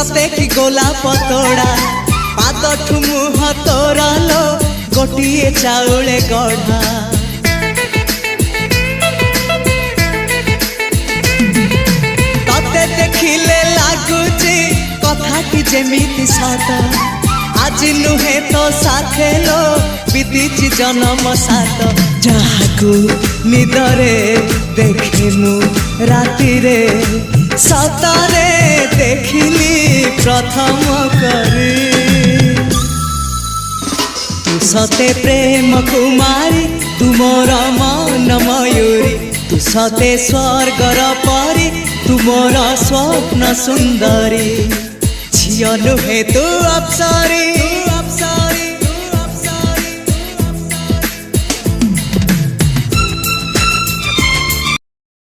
सते कि गोलाप तोड़ा पादठु मुह तोरा लो गोटिए चाउले गढ़ा तते देखिले लागुची कथा कि जेमिति सत आज नुहे तो साथे लो बीतीची जन्म सात जहाकू निदरे देखे मु राति रे सतरे देखिली प्रथम करी तू सते प्रेम कुमारी तू मोर मन मयूरी तू सते स्वर्गर परी तू मोर स्वप्न सुंदरी झियो नुहे तू अप्सरी